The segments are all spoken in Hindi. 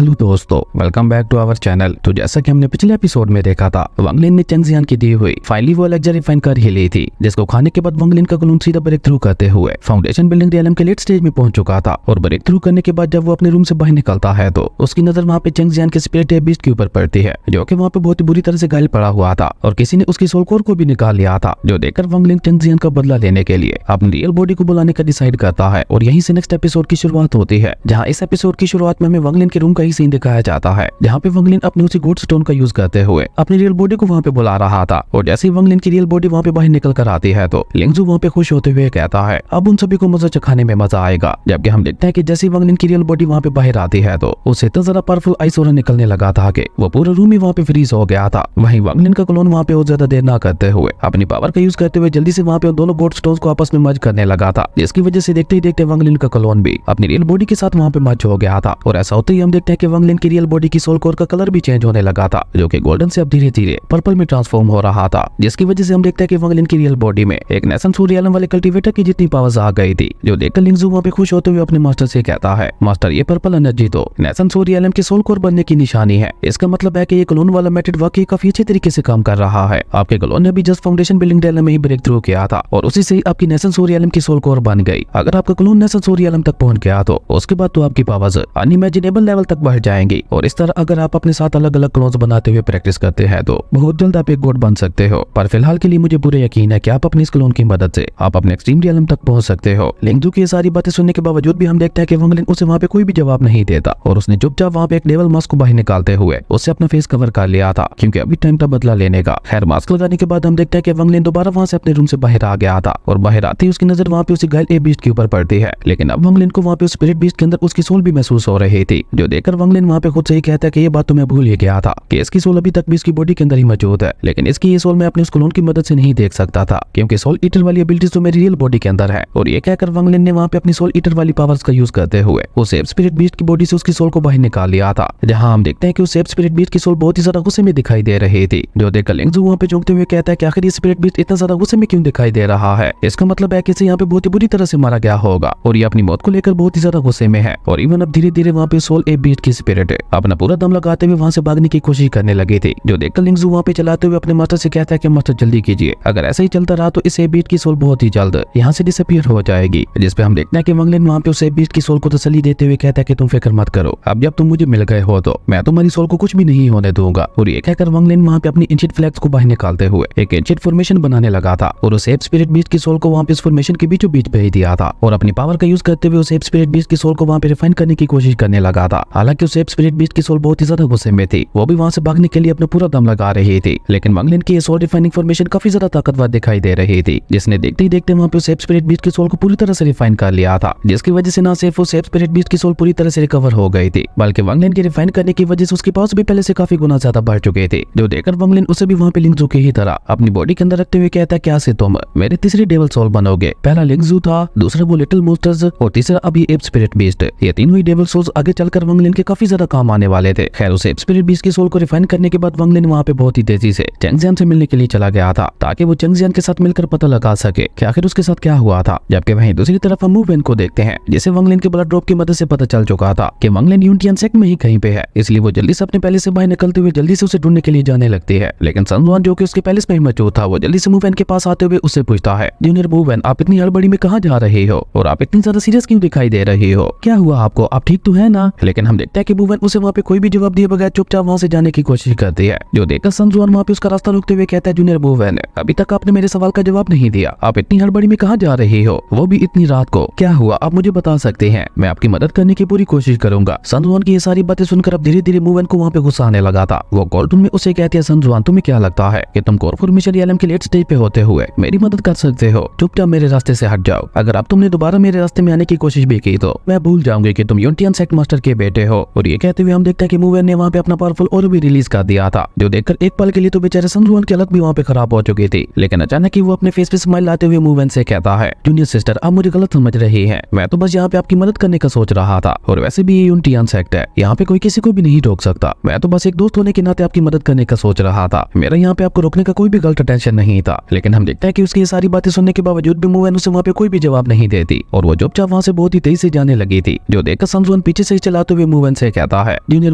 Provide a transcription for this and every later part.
हेलो दोस्तों, welcome back to our channel. तो जैसा कि हमने पिछले एपिसोड में देखा था, वांग लिन ने चेंग जियान की दी हुई फाइनली वो लग्जरी फाइन कर ही ली थी, जिसको खाने के बाद वांग लिन का क्लोन सीधा ब्रेक थ्रू करते हुए फाउंडेशन बिल्डिंग रियलम के लेट स्टेज में पहुंच चुका था। और ब्रेक थ्रू करने के बाद जब वो अपने रूम से बाहर निकलता है तो उसकी नजर वहाँ पे चेंग जियान के स्पिरिट बीस्ट के ऊपर पड़ती है, जो कि वहाँ पे बहुत ही बुरी तरह से घायल पड़ा हुआ था और किसी ने उसकी सोल कोर को भी निकाल लिया था, जो देखकर वांग लिन चेंग जियान का बदला लेने के लिए अपनी रियल बॉडी को बुलाने का डिसाइड करता है। और यहीं से नेक्स्ट एपिसोड की शुरुआत होती है, जहाँ इस एपिसोड की शुरुआत में हमें वांग लिन के रूम का ही सीन दिखाया जाता है, जहाँ पे वांग लिन अपने उसी गोड स्टोन का यूज करते हुए अपनी रियल बॉडी को वहाँ पे बुला रहा था। और जैसे ही वांग लिन की रियल बॉडी वहाँ पे बाहर निकल कर आती है तो लिंगजू वहाँ पे खुश होते हुए कहता है अब उन सभी को मजा चखाने में मजा आएगा। जबकि हम देखते हैं कि जैसे ही वांग लिन की रियल बॉडी वहाँ पे बाहर आती है तो उसे इतना ज्यादा पावरफुल आइस ऑरा निकलने लगा था कि वो पूरा रूम ही वहाँ पे फ्रीज हो गया था। वहीं वांग लिन का क्लोन वहाँ पे और ज्यादा देर ना करते हुए अपनी पावर का यूज करते हुए जल्दी से वहाँ पे दोनों गोड स्टोन्स को आपस में मर्ज करने लगा था, जिसकी वजह से देखते ही देखते वांग लिन का क्लोन भी अपनी रियल बॉडी के साथ वहाँ पे मर्ज हो गया था। और ऐसा होते ही हम देखते हैं कि वांग लिन की रियल बॉडी की सोल कोर का कलर भी चेंज होने लगा था, जो कि गोल्डन से अब धीरे धीरे पर्पल में ट्रांसफॉर्म हो रहा था, जिसकी वजह से हम देखते हैं कि वांग लिन की रियल बॉडी में एक नेशन सूर्यालम वाले कल्टीवेटर की जितनी पावर्स आ गई थी, जो देखकर लिंगजू वहाँ पे खुश होते हुए अपने मास्टर से कहता है मास्टर ये पर्पल एनर्जी तो नेशन सूर्यालम के सोल कोर बनने की निशानी है। इसका मतलब है कि ये क्लोन वाला मेथड वाकई काफी अच्छे तरीके से काम कर रहा है। आपके क्लोन ने भी जस्ट फाउंडेशन बिल्डिंग रियलम में ही ब्रेक थ्रू किया था और उसी से आपकी नेशन सूर्यालम की सोल कोर बन गई। अगर आपका क्लोन नेशन सूर्यालम तक पहुंच गया तो उसके बाद तो आपकी पावर्स अनइमेजिनेबल लेवल तक बढ़ जाएंगी। और इस तरह अगर आप अपने साथ अलग अलग क्लोन्स बनाते हुए प्रैक्टिस करते हैं तो बहुत जल्द आप एक गॉड बन सकते हो। पर फिलहाल के लिए मुझे पूरा यकीन है कि आप अपने इस क्लोन की मदद से आप अपने एक्सट्रीम रियलम तक पहुंच सकते हो। लिंगजू की ये सारी बातें सुनने के बावजूद भी हम देखते हैं कि वांग लिन उसे वहाँ पे कोई भी जवाब नहीं देता और उसने चुपचाप वहाँ पे एक डेविल मास्क को बाहर निकालते हुए उससे अपना फेस कवर कर लिया था, क्योंकि अभी टाइम था बदला लेने का। खैर मास्क लगाने के बाद हम देखते हैं कि वांग लिन दोबारा वहाँ से अपने रूम से बाहर आ गया था और बाहर आते ही उसकी नजर वहाँ पे उसी घायल ए बीस्ट के ऊपर पड़ती है। लेकिन अब वांग लिन को वहाँ पे उस स्पिरिट बीस्ट के अंदर उसकी सोल भी महसूस हो रही थी, जो देखकर वांग लिन वहाँ पे खुद से ही कहता है कि ये बात तो मैं भूल ही गया था कि इसकी सोल अभी तक भी इसकी बॉडी के अंदर ही मौजूद है, लेकिन इसकी ये सोल मैं अपने उस क्लोन की मदद से नहीं देख सकता था, क्योंकि सोल ईटर वाली एबिलिटीज तो मेरी रियल बॉडी के अंदर है। और ये कहकर वांग लिन ने वहाँ पे अपनी सोल ईटर वाली पावर्स का यूज करते हुए उस एप स्पिरिट बीस्ट की बॉडी से उसकी सोल को बाहर निकाल लिया था, जहाँ हम देखते हैं कि उस एप स्पिरिट बीस्ट की सोल बहुत ही ज्यादा गुस्से में दिखाई दे रही थी, जो देखकर लिंगजू वहाँ पे चौंकते हुए कहता है कि आखिर ये स्पिरिट बीस्ट इतना ज्यादा गुस्से में क्यों दिखाई दे रहा है। इसका मतलब है कि इसे यहाँ पे बहुत ही बुरी तरह से मारा गया होगा और ये अपनी मौत को लेकर बहुत ही ज्यादा गुस्से में है। और इवन अब धीरे धीरे वहाँ पे सोल एप बीस्ट की स्पिरिट अपना पूरा दम लगाते हुए वहाँ से भागने की कोशिश करने लगी थी, जो देखकर लिंगजू वहाँ पे चलाते हुए अपने मास्टर से कहता है कि मास्टर जल्दी कीजिए, अगर ऐसा ही चलता रहा तो इस एप बीस्ट की सोल बहुत ही जल्द यहाँ से डिसअपीयर हो जाएगी। जिसपे हम देखते हैं कि वांग लिन वहाँ पे उस एप बीस्ट की सोल को तसल्ली देते हुए कहता है कि तुम फिक्र मत करो, अब जब तुम मुझे मिल गए हो तो मैं तुम्हारी सोल को कुछ भी नहीं होने दूंगा। और ये कहकर वांग लिन वहाँ पे अपनी एंशिएंट फ्लैग्स को बाहर निकालते हुए एक एंशिएंट फॉर्मेशन बनाने लगा था और उस एप स्पिरिट बीस्ट की सोल को वहाँ पे इस फॉर्मेशन के बीचों बीच भेज दिया था और अपनी पावर का यूज करते हुए उस एप स्पिरिट बीस्ट की सोल को वहाँ पे रिफाइन करने की कोशिश करने लगा था। हालांकि उस एप स्पिरिट बीस्ट की सोल बहुत ही ज्यादा गुस्से में थी, वो भी वहाँ से भागने के लिए अपना पूरा दम लगा रही थी। लेकिन वांग लिन की ये सोल रिफाइनिंग फॉर्मेशन काफी ज्यादा ताकतवर दिखाई दे रही थी, जिसने देखते ही देखते वहाँ पे उस एप स्पिरिट बीस्ट की सोल को पूरी तरह से रिफाइन कर लिया था, जिसकी वजह से न सिर्फ उस एप स्पिरिट बीस्ट की सोल पूरी तरह से रिकवर हो गई थी, बल्कि वांग लिन के रिफाइन करने की वजह से उसके पास भी पहले से काफी गुना ज्यादा बढ़ चुके थे, जो देखकर वांग लिन उसे भी वहाँ पे लिंगजू की ही तरह अपनी बॉडी के अंदर रखते हुए कहता है क्या से तुम मेरे तीसरी डेविल सोल बनोगे। पहला लिंगजू था, दूसरा वो लिटिल मोस्टर्स और तीसरा अभी एप स्पिरिट बीस्ट। ये तीनों ही डेविल सोल्स आगे चलकर वांग लिन के काफी ज्यादा काम आने वाले थे। खैर उस एप स्पिरिट बीस्ट की सोल को रिफाइन करने के बाद वांग लिन वहाँ पे बहुत ही तेजी से चेंग जियान से मिलने के लिए चला गया था, ताकि वो चेंग जियान के साथ मिलकर पता लगा सके कि आखिर उसके साथ क्या हुआ था। जबकि वहीं दूसरी तरफ हम मूवमेंट को देखते हैं, जिसे वांग लिन के ब्लड ड्रॉप की मदद से पता चल चुका था कि वांग लिन यूनियन सेक्ट में ही कहीं पे है, इसलिए वो जल्दी से अपने पैलेस से बाहर निकलते हुए जल्दी से उसे ढूंढने के लिए जाने लगती है। लेकिन सन जुआन जो कि उसके पैलेस में ही मौजूद था, वो जल्दी से मूवमेंट के पास आते हुए उससे पूछता है जूनियर मूवमेंट आप इतनी हड़बड़ी में कहाँ जा रहे हो और आप इतनी ज्यादा सीरियस क्यों दिखाई दे रही हो, क्या हुआ आपको, आप ठीक तो है ना। लेकिन हम देखते हैं कि मूवमेंट उसे वहाँ पे कोई भी जवाब दिए बगैर चुपचाप वहाँ से जाने की कोशिश करती है, जो देखकर सन जुआन वहाँ पे उसका रास्ता रोकते हुए कहता है जूनियर मूवमेंट अभी तक आपने मेरे सवाल का जवाब नहीं दिया, आप इतनी हड़बड़ी में कहाँ जा रही हो, वो भी इतनी रात को, क्या हुआ आप मुझे बता सकते हैं, मैं आपकी मदद करने की पूरी कोशिश करूंगा। सन जुआन की ये सारी बातें सुनकर अब धीरे धीरे मूवमेंट को वहाँ पे गुस्सा आने लगा था। वो कॉल टून में उसे कहती है सन जुआन तुम्हें क्या लगता है कि तुम कोर फॉर्मेशन रियलम के लेट स्टेज पे होते हुए मेरी मदद कर सकते हो, चुपचाप मेरे रास्ते से हट जाओ, अगर अब तुमने दोबारा मेरे रास्ते में आने की कोशिश भी की तो मैं भूल जाऊंगी कि तुम यूनियन सेक्ट मास्टर के बेटे हो। और ये कहते हुए हम देखते हैं कि मूवमेंट ने वहाँ पे अपना पावरफुल और भी रिलीज कर दिया था, जो देखकर एक पल के लिए तो बेचारे सन जुआन की हालत भी वहाँ पे खराब हो चुकी थी। लेकिन अचानक ही वो अपने फेस पे स्माइल लाते हुए मूवमेंट से कहता है जूनियर सिस्टर आप मुझे गलत समझ रही है, मैं तो बस यहाँ पे आपकी मदद करने का सोच रहा था, और वैसे भी ये यूनियन सेक्ट है, यहाँ पे कोई किसी को भी नहीं रोक सकता, मैं तो बस एक दोस्त होने के नाते आपकी मदद करने का सोच रहा था, मेरा यहाँ पे आपको रोकने का कोई भी गलत टेंशन नहीं था। लेकिन हम देखते हैं कि उसकी ये सारी बातें सुनने के बावजूद भी मूवमेंट उसे वहाँ पे कोई भी जवाब नहीं देती और वो चुपचाप वहाँ से बहुत ही तेजी से जाने लगी थी, जो देखकर सन जुआन पीछे से चलाते हुए मूवमेंट वुवेन से कहता है, जूनियर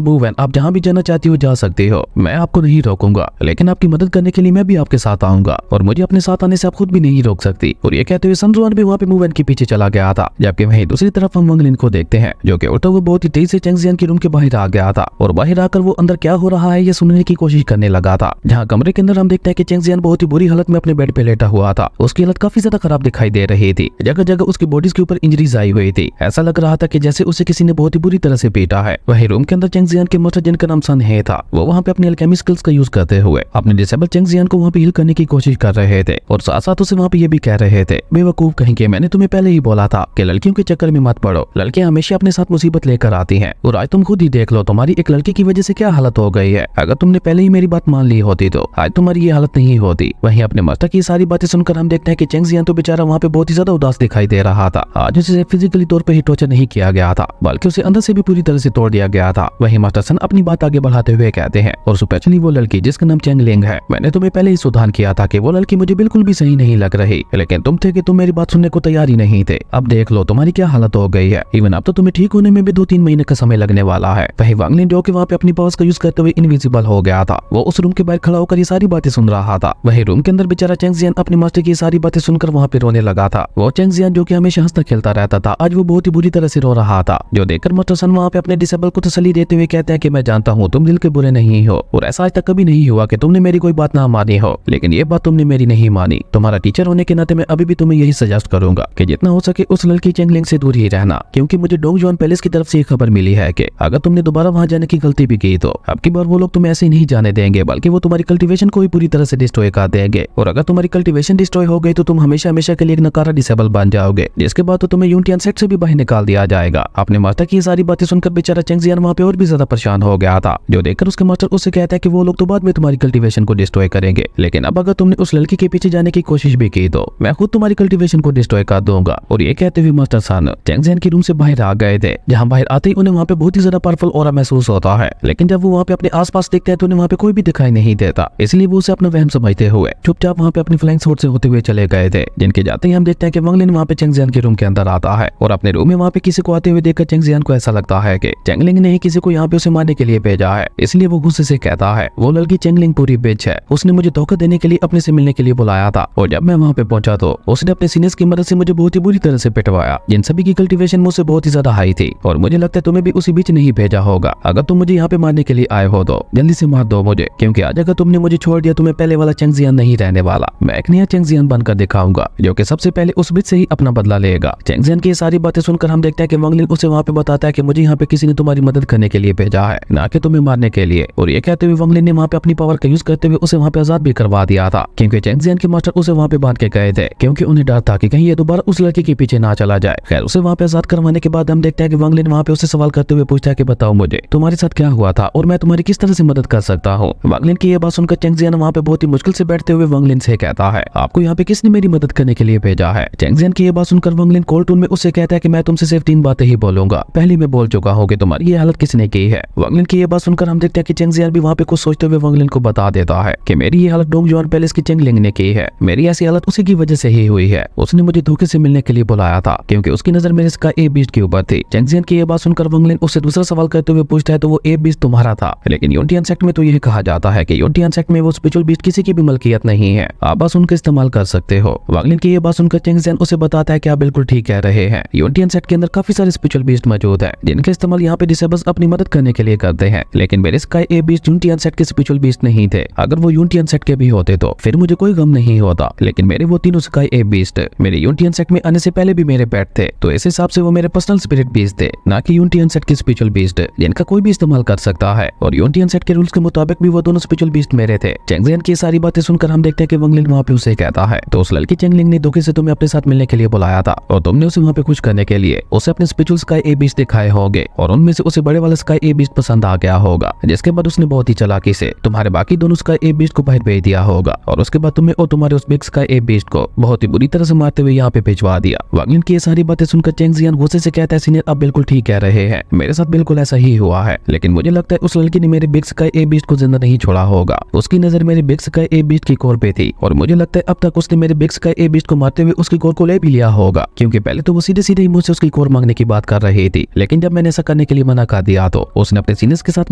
वुवेन आप जहाँ भी जाना चाहती हो जा सकती हो, मैं आपको नहीं रोकूंगा, लेकिन आपकी मदद करने के लिए मैं भी आपके साथ आऊंगा और मुझे अपने साथ आने से आप खुद भी नहीं रोक सकती। और ये कहते हुए सन जुआन भी वहाँ पे वुवेन के पीछे चला गया था। जबकि वहीं दूसरी तरफ हम वांगलिन को देखते हैं जो कि उड़ता हुआ बहुत ही तेजी से चेंग जियान के रूम के बाहर आ गया था और बाहर आकर वो अंदर क्या हो रहा है ये सुनने की कोशिश करने लगा था। जहाँ कमरे के अंदर हम देखते हैं कि चेंग जियान बहुत ही बुरी हालत में अपने बेड पे लेटा हुआ था। उसकी हालत काफी ज्यादा खराब दिखाई दे रही थी। जगह जगह उसकी बॉडीज के ऊपर इंजरीज आई हुई थी। ऐसा लग रहा था कि जैसे उसे किसी ने बहुत ही बुरी तरह से पीटा है। वही रूम के अंदर चेंग जियान के मास्टर जिनका नाम सन है था, वो वहाँ पे अपनी अल्केमी स्किल्स का यूज करते हुए अपने डिसेबल चेंग जियान को वहाँ पे हील करने की कोशिश कर रहे थे और साथ साथ उसे वहाँ पे ये भी कह रहे थे, बेवकूफ कहेंगे, मैंने तुम्हें पहले ही बोला था कि लड़कियों के चक्कर में मत पड़ो। लड़कियां हमेशा अपने साथ मुसीबत लेकर आती हैं और आज तुम खुद ही देख लो तुम्हारी एक लड़की की वजह से क्या हालत हो गई है। अगर तुमने पहले ही मेरी बात मान ली होती तो आज तुम्हारी ये हालत नहीं होती। वहीं अपने मास्टर की सारी बातें सुनकर हम देखते हैं कि चेंग जियान तो बेचारा वहाँ पे बहुत ही ज्यादा उदास दिखाई दे रहा था। आज उसे फिजिकली तौर पर ही टॉर्चर नहीं किया गया था बल्कि उसे अंदर से भी पूरी तरह से तोड़ दिया गया था। वहीं मास्टर सन अपनी बात आगे बढ़ाते हुए कहते हैं, और स्पेशली वो लड़की जिसका नाम चेंग लिंग है, मैंने तुम्हें पहले ही सावधान किया था कि वो लड़की मुझे बिल्कुल भी सही नहीं लग रही, लेकिन तुम थे कि तुम मेरी बात सुनने को तैयार ही नहीं थे। अब देख लो तुम्हारी क्या हालत हो गई है। इवन अब तो तुम्हें ठीक होने में भी 2-3 महीने का समय लगने वाला है। वहीं वांगलिन जो कि वहाँ पे अपनी पावर्स का यूज करते हुए इनविजिबल हो गया था, वो उस रूम के बाहर खड़ा होकर ये सारी बातें सुन रहा था। वहीं रूम के अंदर बेचारा चेंग जियान अपने मास्टर की सारी बातें सुनकर वहाँ पे रोने लगा था। वो चेंग जियान जो कि हमेशा हंसता खेलता रहता था, आज वो बहुत ही बुरी तरह से रो रहा था। जो देखकर मास्टर सन वहाँ पे अपने डिसेबल को तसल्ली देते हुए कहते हैं कि मैं जानता हूँ तुम दिल के बुरे नहीं हो और ऐसा आज तक कभी नहीं हुआ कि तुमने मेरी कोई बात ना मानी हो, लेकिन ये बात तुमने मेरी नहीं मानी। तुम्हारा टीचर होने के नाते मैं अभी भी तुम्हें यही सजेस्ट करूंगा कि जितना हो सके उस लड़की चेंग लिंग से दूर ही रहना, क्योंकि मुझे डोंगजुआन पैलेस की तरफ से खबर मिली है कि अगर तुमने दोबारा वहां जाने की गलती भी की तो अब की बार वो लोग तुम्हें ऐसे ही नहीं जाने देंगे, बल्कि वो तुम्हारी कल्टीवेशन को भी पूरी तरह से डिस्ट्रॉय कर देंगे। और अगर तुम्हारी कल्टीवेशन डिस्ट्रॉय हो गई तो तुम हमेशा हमेशा के लिए एक नकारा डिसेबल बन जाओगे, जिसके बाद तो तुम्हें यूनियन सेट से भी बाहर निकाल दिया जाएगा। अपने मास्टर की सारी बातें सुनकर बेचारा चेंग जियान वहाँ पे और भी ज्यादा परेशान हो गया था। जो देखकर उसके मास्टर उससे कहता है कि वो लोग तो बाद में तुम्हारी कल्टीवेशन को डिस्ट्रॉय करेंगे, लेकिन अब अगर तुमने उस लड़की के पीछे जाने की कोशिश भी की तो मैं खुद तुम्हारी कल्टीवेशन को डिस्ट्रॉय कर दूंगा। और ये कहते हुए मास्टर सन चेंग जियान के रूम से बाहर आ गए थे, जहाँ बाहर आते ही उन्हें वहाँ पे बहुत ही ज्यादा पावरफुल ऑरा महसूस होता है। लेकिन जब वो वहाँ पे अपने आसपास देखते हैं तो उन्हें वहाँ पे कोई भी दिखाई नहीं देता, इसलिए वो उसे अपना वहम समझते हुए चुपचाप वहाँ पे अपनी फ्लाइंग शॉट से होते हुए चले गए थे। जिनके जाते ही हम देखते हैं कि वांगलिन वहाँ पे चेंग जियान के रूम के अंदर आता है और अपने रूम में वहाँ पे किसी को आते हुए देखकर चेंग जियान को ऐसा लगता है कि चेंग लिंग ने ही किसी को यहाँ पे उसे मारने के लिए भेजा है। इसलिए वो गुस्से से कहता है, वो लड़की चेंग लिंग पूरी बिच है, उसने मुझे धोखा देने के लिए अपने से मिलने के लिए बुलाया था और जब मैं वहाँ पे पहुंचा तो उसने अपने सीनियर्स की मदद से मुझे बहुत ही बुरी तरह से पिटवाया, जिन सभी की कल्टीवेशन मुझसे बहुत ही ज्यादा हाई थी। और मुझे लगता है तुम्हें भी उसी बीच नहीं भेजा होगा। अगर तुम मुझे यहाँ पे मारने के लिए आए हो तो जल्दी से मार दो मुझे, क्योंकि आज अगर तुमने मुझे छोड़ दिया तो मैं पहले वाला चेंग जियान नहीं रहने वाला। मैं एक नया चेंग जियान बनकर दिखाऊंगा जो कि सबसे पहले उस बीच से ही अपना बदला लेगा। चेंग जियान की सारी बातें सुनकर हम देखते हैं कि वांगलिन उसे वहाँ पे बताता है कि मुझे यहाँ पे किसी ने तुम्हारी मदद करने के लिए भेजा है, ना कि तुम्हें मारने के लिए। और ये कहते हुए वांगलिन ने वहाँ पे अपनी पावर का यूज करते हुए उसे वहाँ पे आजाद भी करवा दिया था, क्योंकि चेंग जियान के मास्टर उसे वहाँ पे बांध के गए थे, क्योंकि उन्हें डर था कि कहीं ये दोबारा उस लड़के के पीछे ना चला जाए। खैर उसे वहाँ पे आजाद करवाने के बाद हम देखते हैं कि वांगलिन वहाँ पे उसे सवाल करते हुए पूछता है कि बताओ मुझे तुम्हारे साथ क्या हुआ था और मैं तुम्हारी किस तरह से मदद कर सकता हूँ। वांगलिन की ये बात सुनकर चेंग जियान वहाँ पे बहुत ही मुश्किल से बैठते हुए वांगलिन से कहता है, आपको यहाँ पे किसने मेरी मदद करने के लिए भेजा है। चेंग जियान की ये बात सुनकर वांगलिन कोल्ड टोन में उससे कहता है कि मैं तुमसे सिर्फ 3 बातें ही बोलूंगा, पहली मैं बोल चुका हूँ कि तुम्हारी ये हालत किसने की है। वांगलिन की ये बात सुनकर हम देखते हैं कि चेंग जियान भी वहाँ पे कुछ सोचते हुए वांगलिन को बता देता है कि मेरी ये हालत डोंगजुआन पैलेस की चेंग लिंग ने की है। मेरी ऐसी हालत उसी की वजह से ही हुई है। उसने मुझे धोखे से मिलने के लिए बुलाया था, क्योंकि उसकी नजर मेरे स्काई ए बीस्ट के ऊपर थी। चेंग जियान की ये बात सुनकर वांगलिन उससे दूसरा सवाल करते हुए पूछता है, तो वो ए बीस्ट तुम्हारा था, लेकिन यूनियन सेक्ट में तो यह कहा जाता है कि यूनियन सेक्ट में वो स्पिरिचुअल बीस्ट किसी की भी मलकियत नहीं है, आप बस उनका इस्तेमाल कर सकते हो। वांगलिन की ये बात सुनकर चेंग जियान उसे बताता है कि आप बिल्कुल ठीक कह रहे हैं, यूनियन सेक्ट के अंदर काफी सारे स्पिरिचुअल बीस्ट मौजूद है, जिनका इस्तेमाल यहाँ पे डिसेबल्स अपनी मदद करने के लिए करते हैं, लेकिन मेरे स्काई ए बीस्ट यूनियन सेक्ट के स्पिरिचुअल बीस्ट नहीं थे। अगर वो यूनियन सेक्ट के भी होते तो फिर मुझे कोई गम नहीं होता, लेकिन मेरे वो तीनों स्काई ए बीस्ट मेरे यूनियन सेक्ट में आने से पहले भी मेरे पेट थे, तो इस हिसाब से वो मेरे पर्सनल स्पिरिट बीस्ट थे, ना कि यूनियन सेक्ट के स्पिरिचुअल बीस्ट जिनका कोई भी इस्तेमाल कर सकता है। और यूनियन सेक्ट के रूल्स के मुताबिक भी वो दोनों स्पिरिचुअल बीस्ट मेरे थे। चेंग जियान की सारी बातें सुनकर हम देखते हैं कि वांगलिन वहाँ पे उसे कहता है, तो उस लड़की चेंग लिंग ने धोखे से तुम्हें अपने साथ मिलने के लिए बुलाया था और तुमने उसे वहाँ पे खुश करने के लिए उसे अपने स्पिरिचुअल स्काई ए बीस्ट दिखाए होंगे और उनमें से उसे बड़े वाला स्काई ए बीस्ट पसंद आ गया होगा, जिसके बाद उसने बहुत ही चालाकी से तुम्हारे बाकी दोनों स्काई ए बीस्ट को बाहर भेज दिया होगा और उसके बाद तुम्हें और तुम्हारे उस बिग स्काई ए बीस्ट को बहुत ही बुरी तरह से मारते हुए यहाँ पे भिजवा दिया। वांगलिन की ये सारी बातें सुनकर चेंग जियान गुस्से से कहता है, सीनियर आप बिल्कुल ठीक कह रहे हैं, मेरे साथ बिल्कुल ऐसा ही हुआ है, लेकिन मुझे लगता है उस लड़की ने मेरे बिग स्काई ए बीस्ट को जिंदा नहीं छोड़ा होगा। उसकी नजर मेरे बिग स्काई ए बीस्ट की कोर पे थी और मुझे लगता है अब तक उसने मेरे बिग स्काई ए बीस्ट को मारते हुए उसकी कोर को ले भी लिया होगा, क्योंकि पहले तो वो सीधे सीधे ही मुझसे उसकी कोर मांगने की बात कर रही थी, लेकिन जब मैंने ऐसा करने के लिए मना कर दिया तो उसने अपने सीनियर्स के साथ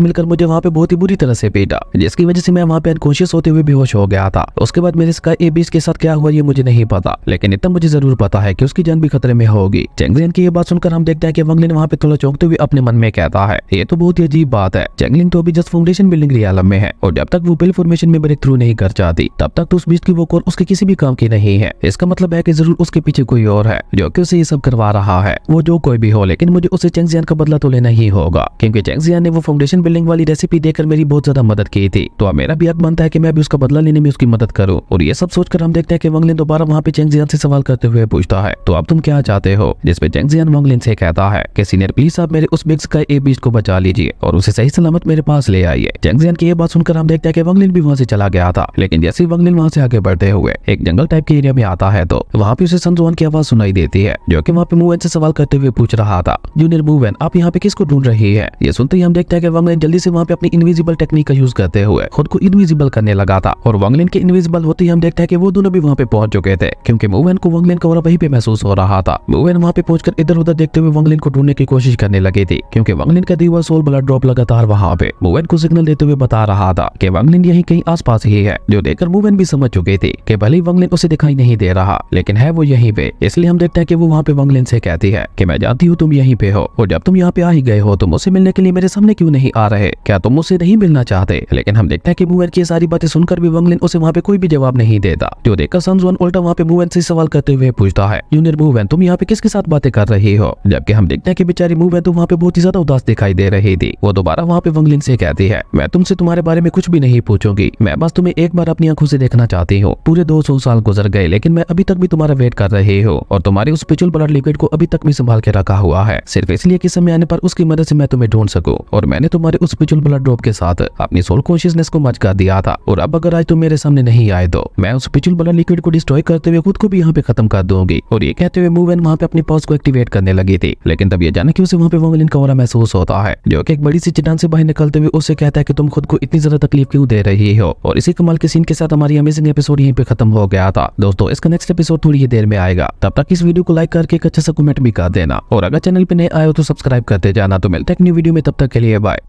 मिलकर मुझे वहाँ पे बहुत ही बुरी तरह से पीटा, जिसकी वजह से मैं वहाँ पे अनकॉन्शियस होते हुए बेहोश हो गया था। उसके बाद मेरे स्काई ए बीस्ट के साथ क्या हुआ ये मुझे नहीं पता, लेकिन इतना मुझे जरूर पता है कि उसकी जान भी खतरे में होगी। चैंगलिन की ये बात सुनकर हम देखते हैं कि वांगलिन वहाँ पे थोड़ा चौंकते हुए अपने मन में कहता है, ये तो बहुत ही अजीब बात है। चैंगलिन तो अभी जस्ट फाउंडेशन बिल्डिंग रियालम में है और जब तक वो बिल फॉर्मेशन में ब्रेक थ्रू नहीं कर जाती तब तक तो उस बीस्ट की वो कोर उसके किसी भी काम की नहीं है। इसका मतलब है कि जरूर उसके पीछे कोई और है जो कि उसे ये सब करवा रहा है। वो जो कोई भी हो, लेकिन मुझे उसे चैंगजियान का बदला तो लेना ही होगा, क्योंकि चैंगजियान ने वो फाउंडेशन बिल्डिंग वाली रेसिपी देकर मेरी बहुत ज्यादा मदद की थी। तो अब मेरा भी हक बनता है कि मैं भी उसका बदला लेने में उसकी मदद करूं। और ये सब सोचकर हम देखते हैं कि वांगलिन दोबारा वहाँ पे चैंगजियान से सवाल करते हुए पूछता है, तो अब तुम क्या चाहते हो? जिसपे चैंगजियान वांगलिन से कहता है कि सीनियर प्लीज आप मेरे उस बिग स्काई ए बीस्ट को बचा लीजिए और उसे सही सलामत मेरे पास ले आइए। चैंगजियान की ये बात सुनकर हम देखते हैं कि वांगलिन भी वहाँ से चला गया था, लेकिन जैसे ही वांगलिन वहाँ से आगे बढ़ते हुए एक जंगल टाइप के एरिया में आता है तो वहाँ पे उसे सनजुआन की आवाज सुनाई देती है, जो कि वहाँ पे मूवेन से सवाल करते हुए पूछ रहा था, जूनियर मूवेन आप यहाँ पे किसको ढूंढ रही है? ये सुनते ही हम देखते हैं कि वांगलिन जल्दी से वहाँ पे अपनी इनविजिबल टेक्निक का यूज करते हुए खुद को इनविजिबल करने लगा था। और वांगलिन के इनविजिबल होते ही हम देखते हैं कि वो दोनों भी वहाँ पे पहुंच चुके थे, क्योंकि मूवेन को वांगलिन का ऑरा वहीं पे महसूस हो रहा था। मूवेन वहाँ पे पहुंचकर इधर उधर देखते हुए वांगलिन को ढूंढने की कोशिश करने लगी थी, क्योंकि वांगलिन का दिया हुआ सोल ब्लड ड्रॉप लगातार वहाँ पे मूवेन को सिग्नल देते हुए बता रहा था कि वांगलिन यहीं कहीं आसपास ही है, जो देखकर मूवेन भी समझ चुके थे कि भले ही वांगलिन उसे दिखाई नहीं दे रहा लेकिन है वो यहीं पे। इसलिए हम देखते हैं कि वो वहाँ पे वांगलिन से कहती है कि मैं जानती हूँ तुम यहीं पे हो और जब तुम यहाँ पे आ ही गए हो तो मुझसे मिलने के लिए मेरे सामने क्यों नहीं आ रहे? क्या तुम मुझसे नहीं मिलना चाहते? लेकिन हम देखते हैं कि मूवेन की सारी बातें सुनकर भी वांगलिन उसे वहाँ पे कोई भी जवाब नहीं देता, जो देखकर सनजुआन उल्टा वहाँ पे मूवेन से सवाल करते हुए पूछता है, जूनियर मूवेन तुम यहाँ पे किसके साथ बातें कर रही हो? जबकि हम देखते हैं कि बेचारी मूवेन तो वहाँ पे बहुत ही ज्यादा उदास दिखाई दे रही थी। वो दोबारा वहाँ पे वांगलिन से कहती है, मैं तुमसे तुम्हारे बारे में कुछ भी नहीं पूछूंगी, मैं बस तुम्हें एक बार अपनी आंखों से देखना चाहती हूँ। पूरे 200 साल गुजर गए लेकिन मैं अभी तक भी तुम्हारा वेट कर रही हूँ और तुम्हारे उस स्पिरिचुअल ब्लड लिक्विड को अभी तक भी संभाल के रखा हुआ है, सिर्फ इसलिए कि समय आने पर उसकी मदद से मैं तुम्हें ढूंढ सकूं। और मैंने तुम्हारे उस स्पिरिचुअल ब्लड ड्रॉप के साथ अपनी सोल कॉन्शियसनेस को मर्ज कर दिया था और अब अगर आज तुम मेरे सामने नहीं आए तो मैं उस स्पिरिचुअल ब्लड लिक्विड को डिस्ट्रॉय करते हुए खुद को भी यहाँ पे खत्म कर दूंगी। और ये कहते हुए मूवेन वहाँ पे अपनी पावर्स को एक्टिवेट करने लगी थी, लेकिन तब ये जाने कि उसे वहाँ पे वांगलिन का ऑरा महसूस होता है, जो कि एक बड़ी सी चट्टान से बाहर निकलते हुए उससे कहता है कि तुम खुद को इतनी ज्यादा तकलीफ क्यों दे रही हो। और इसी कमाल के सीन के साथ हमारी अमेजिंग एपिसोड यहीं पे खत्म हो गया था। दोस्तों इसका नेक्स्ट एपिसोड थोड़ी ही देर में आएगा, तब तक इस वीडियो को लाइक करके एक अच्छा सा कमेंट भी कर देना और अगर चैनल पे नए आए हो तो सब्सक्राइब करते जाना। तो मिलते हैं एक न्यू वीडियो में, तब तक के लिए बाय।